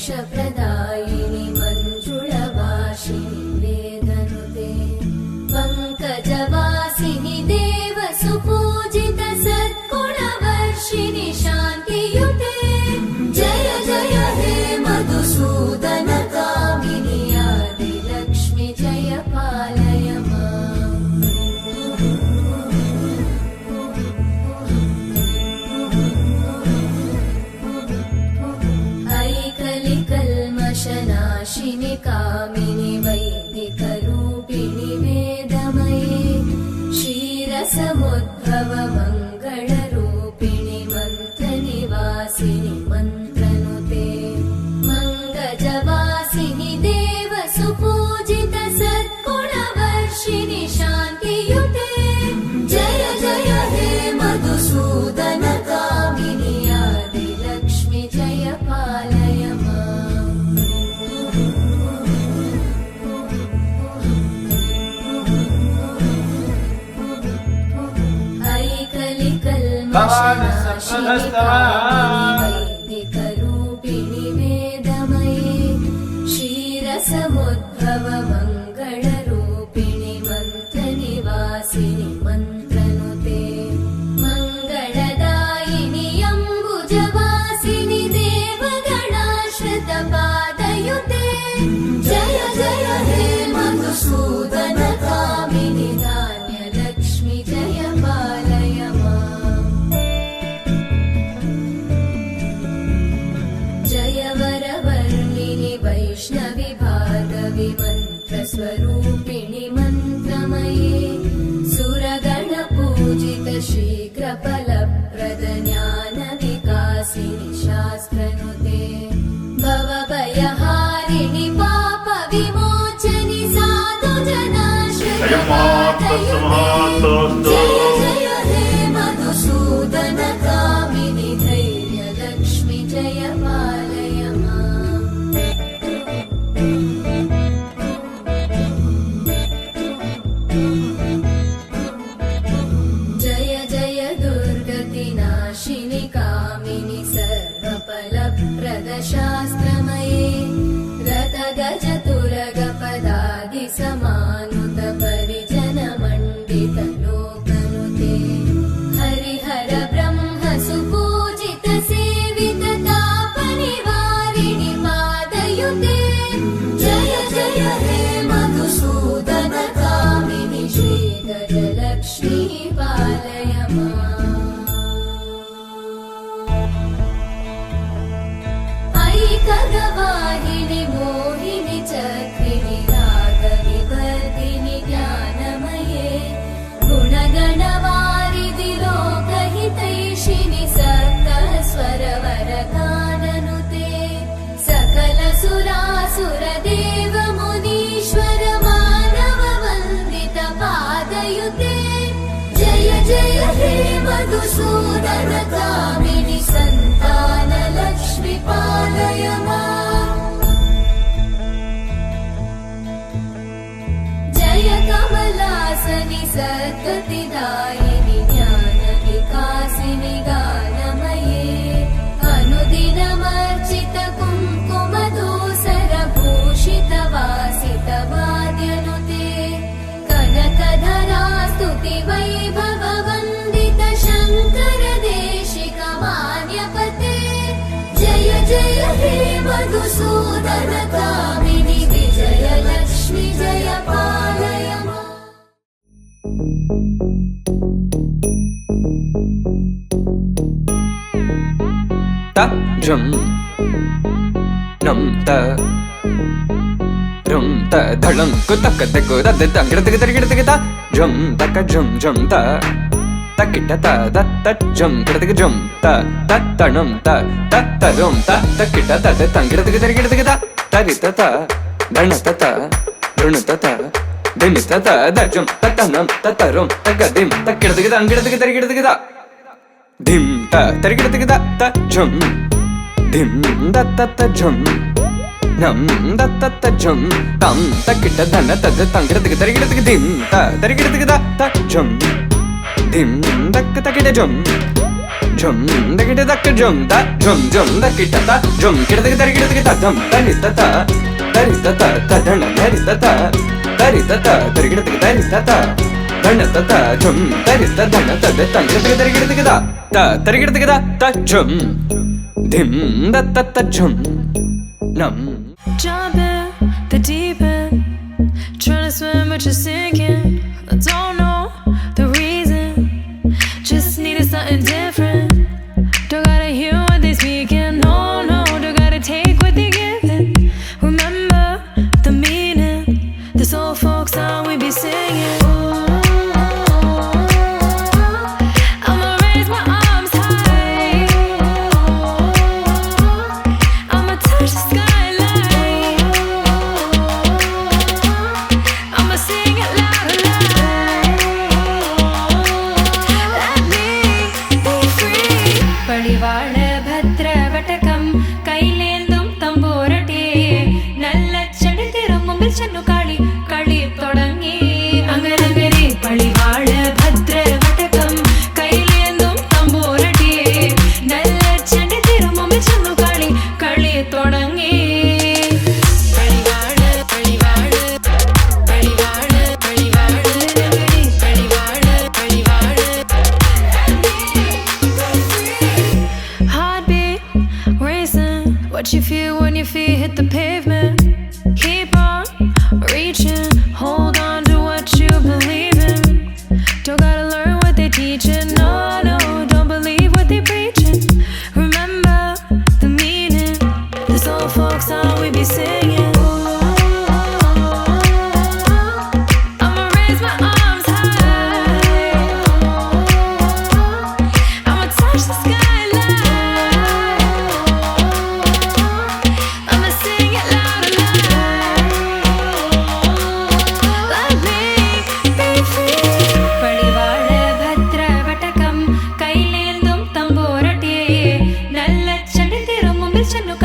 मोक्षप्रदायिनि मञ्जुळवासिनि वेदनुते पङ्कजवासिनि देवसुपूजित सद्गुणवर्षिणि शान्तियुते जय जय हे मधुसूदन कामिनि आदिलक्ष्मि जय पालय माम् ऐकलिकल्मषनाशिनि कामिनि वैदिकरूपिणि वेदमये क्षीरसमुद्भव मङ्गलरूपिणि मन्त्रनिवासिनि मन्त्रनुते मङ्गजवासिनि देवसुपूजित सद्गुणवर्षिणि शान्तियुते जय जय हे मधुसूदन कामिनि आदिलक्ष्मि जय पालय माम् ऐकलिकल्मषनाशिनि वैदिकरूपिणि वेदमये क्षीरसमुद्भव मङ्गलरूपिणि मन्त्रनिवासिनि मन्त्रनुते मङ्गलदायिनि अम्बुजवासिनि देवगणाश्रितपादयुते जय जय हे मधुसूदन कामिनि धान्यलक्ष्मि जय पालय माम् जय वरवर्णिनि वैष्णवि भार्गवि मन्त्रस्वरूपिणि मन्त्रमये सुरगणपूजित शीघ्रफलप्रद ज्ञानविकासिनि शास्त्रनुते भवभयहारिणि पापविमोचनि साधुजनाश्रितपादयुते जय जय हे मधुसूदन कामिनि धैर्यलक्ष्मि जय पालय माम् जय जय दुर्गतिनाशिनि कामिनि सर्वफलप्रद शास्त्रमये रथगजतुरगपदादिसमानुत परिजनमण्डित लोकनुते हरिहर ब्रह्म सुपूजित सेवित तापनिवारिणि पादयुते जय जय हे मधुसूदन कामिनि श्रीगजलक्ष्मी पालय माम् ऐकगवाहिनि मोहिनि चक्रिणि रागविवर्धिनि ज्ञानमये गुणगणवारिधि लोकहितैषिणि सप्तस्वरवरगाननुते सकलसुरासुरदेव मुनीश्वर मानववन्दित पादयुते जय जय हे मधुसूदन कामिनि सन्तानलक्ष्मि पालय माम् जय कमलासनि सद्गतिदायिनि ज्ञानविकासिनि गानमये अनुदिनमर्चित कुङ्कुमधूसरभूषित वासित वाद्यनुते कनकधरा स्तुति वैभववन्दित शङ्कर देशिक मान्यपते जय जय हे मधुसूदन कामिनि विजयलक्ष्मि जय पालय माम् त झुम नम त रुम त धड़म कुतक तको द तंगड़तक तरिगड़तक ता झुम तक झुम झुम त तकिट त दत्त झुम गड़तक झुम त तत्तणम त तत्तरुम त तकिट त तंगड़तक तरिगड़तक ता तरित त धणत त ऋणत त दिमित त दजम तत्तनम तत्तरुम तगदिम तकिड़तक तंगड़तक तरिगड़तक ता धिम त तरिगड़तक त झुम धिम दत्त झुम नम दत्त झुम तम तकिट धन तद तंगड़तक तरिगड़तक धिम त तरिगड़तक त झुम धिम दक तकिट झुम ಝುಮ್ ದಗಿಡ ದಕ್ಕ ಝುಮ್ ತ ಝುಮ್ ಝುಮ್ ದಕ್ಕಿಟ ತ ಝುಮ್ ಕಿಡದಗ ತರಿಗಿಡದಗ ತ ಧಮ್ ತರಿತ ತ ತರಿತ ತ ತಡಣ ತರಿತ ತ ತರಿತ ತ ತರಿಗಿಡದಗ ತರಿತ ತ ದಣ ತ ತ ಝುಮ್ ತರಿತ ದಣ ತ ತಂಗಿಡದಗ ತರಿಗಿಡದಗ ತ ತರಿಗಿಡದಗ ತ ಝುಮ್ ಧಿಮ್ ದ ತ ತ ಝುಮ್ ನಮ್ Jump in the deep end, trying to swim but you're sinking. I don't know the reason, just needed something different. Don't gotta hear what they speaking, no, no, don't gotta take what they giving. Remember the meaning, this old folk song we be singing. I'ma raise my arms high, I'ma touch the sky. பழிவாழ ಭದ್ರವಟಕಂ ಕೈಲೇಂದುಂ ತಂಬೋರಟೆ നല്ല ചെടി തിരുമുമ്പിൽ ചെന്നു കളി കളി തുടങ്ങി അങ്ങനങ്ങനെ പഴിവാഴ ഭദ്രവടകം കൈലേന്തും തമ്പോരട്ടെ നല്ല ചെടി തിരുമുമ്പിൽ ചെന്നു കളി കളി തുടങ്ങി What you feel when your feet hit the pavement? Keep on reaching, hold on to what you believe in. Don't gotta learn what they teaching, no, no, don't believe what they preaching. Remember the meaning, this old folk song we be singing. I'ma raise my arms high, I'ma touch the sky. ಕೈಲೇಂದುಂ ತಂಬೋರಟೆ നല്ല ചെടി തിരുമുമ്പിൽ ചെന്നു